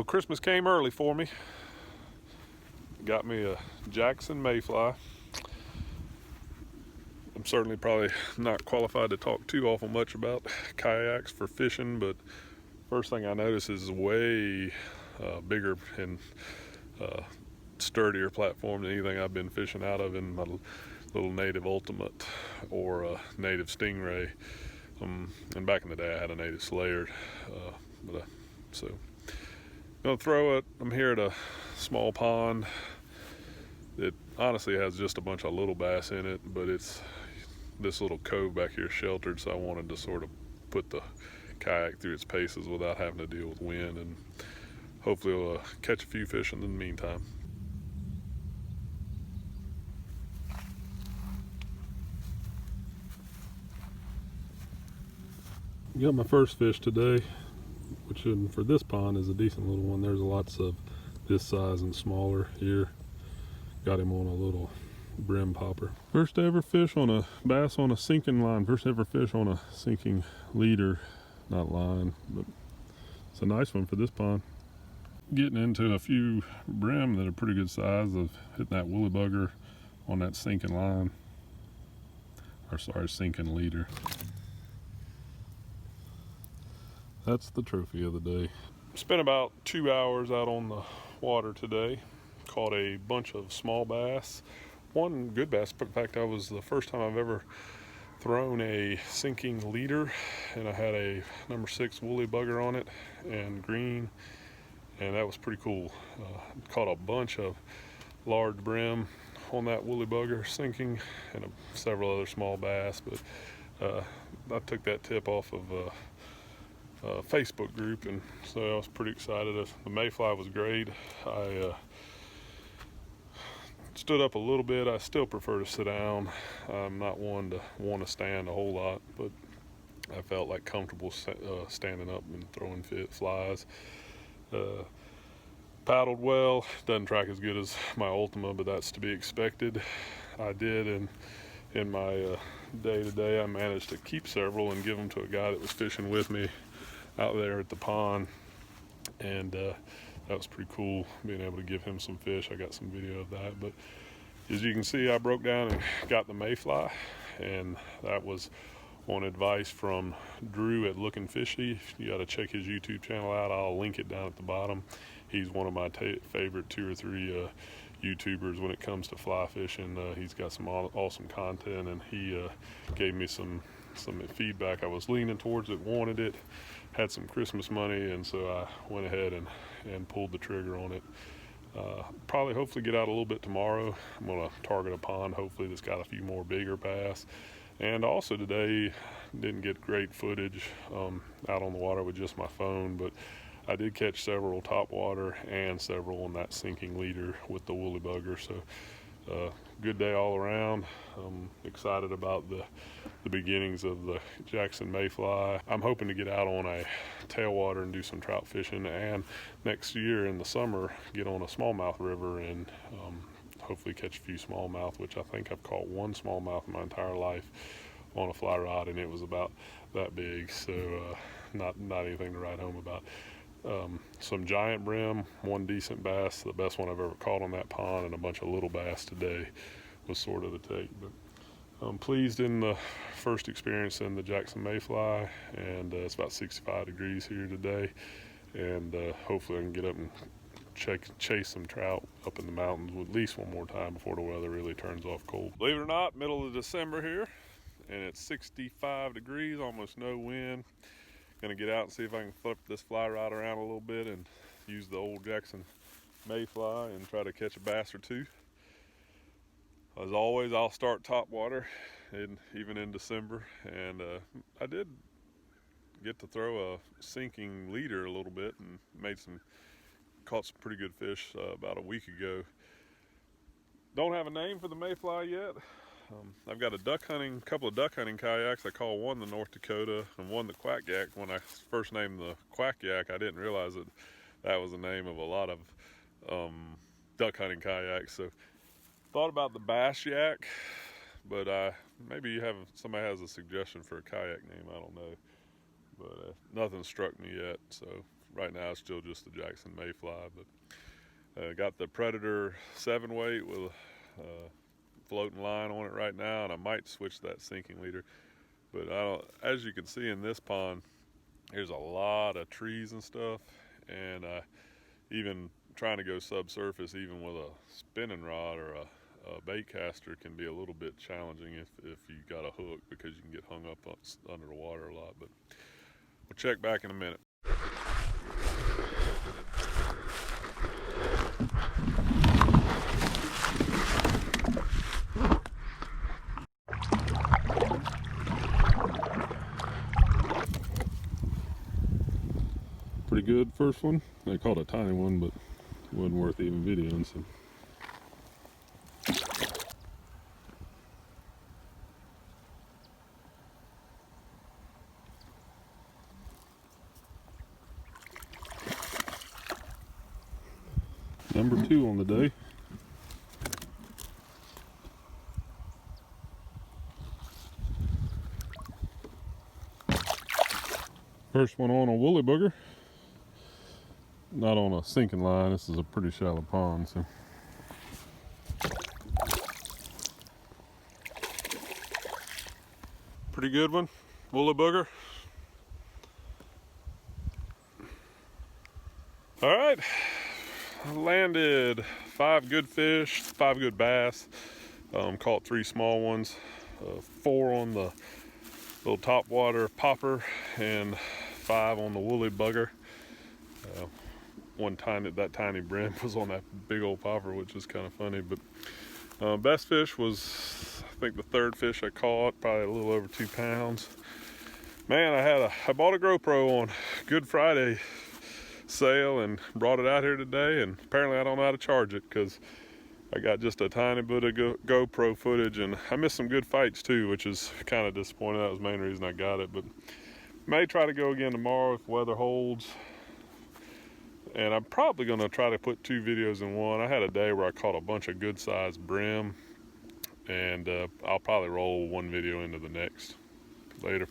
Well, Christmas came early for me. Got me a Jackson Mayfly. I'm certainly probably not qualified to talk too awful much about kayaks for fishing, but first thing I notice is way bigger and sturdier platform than anything I've been fishing out of in my little native Ultimate or native Stingray. And back in the day I had a native Slayer, so gonna throw it. I'm here at a small pond that honestly has just a bunch of little bass in it, but it's this little cove back here sheltered, so I wanted to sort of put the kayak through its paces without having to deal with wind, and hopefully we'll catch a few fish in the meantime. Got my first fish today, which for this pond is a decent little one. There's lots of this size and smaller here. Got him on a little brim popper. First ever fish on a bass on a sinking line. First ever fish on a sinking leader, not line, but it's a nice one for this pond. Getting into a few brim that are pretty good size of hitting that woolly bugger on that sinking line, or sorry, sinking leader. That's the trophy of the day. Spent about 2 hours out on the water today. Caught a bunch of small bass, one good bass. In fact, that was the first time I've ever thrown a sinking leader, and I had a number 6 woolly bugger on it and green, and that was pretty cool. Caught a bunch of large brim on that woolly bugger sinking, and several other small bass, but I took that tip off of a Facebook group, and so I was pretty excited. The mayfly was great. I stood up a little bit. I still prefer to sit down. I'm not one to want to stand a whole lot, but I felt like comfortable standing up and throwing flies. Paddled well. Doesn't track as good as my Ultima, but that's to be expected. I did, in my day-to-day, I managed to keep several and give them to a guy that was fishing with me out there at the pond, and that was pretty cool, being able to give him some fish. I got some video of that, but as you can see, I broke down and got the mayfly, and that was on advice from Drew at LooknFishy. You got to check his YouTube channel out. I'll link it down at the bottom. He's one of my favorite 2 or 3 YouTubers when it comes to fly fishing. He's got some awesome content, and he gave me some feedback. I was leaning towards it, wanted it, had some Christmas money, and so I went ahead and pulled the trigger on it. Probably hopefully get out a little bit tomorrow. I'm gonna target a pond hopefully that's got a few more bigger bass. And also today, didn't get great footage out on the water with just my phone, but I did catch several topwater and several on that sinking leader with the woolly bugger. So good day all around. I'm excited about the beginnings of the Jackson Mayfly. I'm hoping to get out on a tailwater and do some trout fishing, and next year in the summer get on a smallmouth river and hopefully catch a few smallmouth, which I think I've caught one smallmouth in my entire life on a fly rod, and it was about that big, so not anything to write home about. Some giant brim, one decent bass, the best one I've ever caught on that pond, and a bunch of little bass today was sort of the take. But I'm pleased in the first experience in the Jackson Mayfly, and it's about 65 degrees here today, and hopefully I can get up and chase some trout up in the mountains at least one more time before the weather really turns off cold. Believe it or not, middle of December here, and it's 65 degrees, almost no wind. Gonna get out and see if I can flip this fly rod around a little bit and use the old Jackson Mayfly and try to catch a bass or two. As always, I'll start top water, even in December, and I did get to throw a sinking leader a little bit and caught some pretty good fish about a week ago. Don't have a name for the Mayfly yet. I've got a couple of duck hunting kayaks. I call one the North Dakota and one the Quack Yak. When I first named the Quack Yak, I didn't realize that was the name of a lot of duck hunting kayaks. So thought about the Bass Yak, but maybe somebody has a suggestion for a kayak name. I don't know, but nothing struck me yet. So right now it's still just the Jackson Mayfly, but got the Predator 7-weight with a floating line on it right now, and I might switch that sinking leader. But as you can see in this pond, there's a lot of trees and stuff, and even trying to go subsurface, even with a spinning rod or a bait caster, can be a little bit challenging if you got a hook, because you can get hung up under the water a lot. But we'll check back in a minute. Pretty good first one. They caught a tiny one, but it wasn't worth even videoing. So. Number 2 on the day. First one on a woolly booger. Not on a sinking line. This is a pretty shallow pond, so. Pretty good one, woolly booger. All right, I landed 5 good fish, 5 good bass. Caught 3 small ones, 4 on the little topwater popper, and 5 on the woolly bugger. One time that tiny brim was on that big old popper, which is kind of funny. But best fish was, I think, the 3rd fish I caught, probably a little over 2 pounds. Man, I bought a GoPro on Good Friday sale and brought it out here today, and apparently I don't know how to charge it, because I got just a tiny bit of GoPro footage, and I missed some good fights too, which is kind of disappointing. That was the main reason I got it. But may try to go again tomorrow if weather holds. And I'm probably going to try to put 2 videos in one. I had a day where I caught a bunch of good sized brim, and I'll probably roll one video into the next. Later.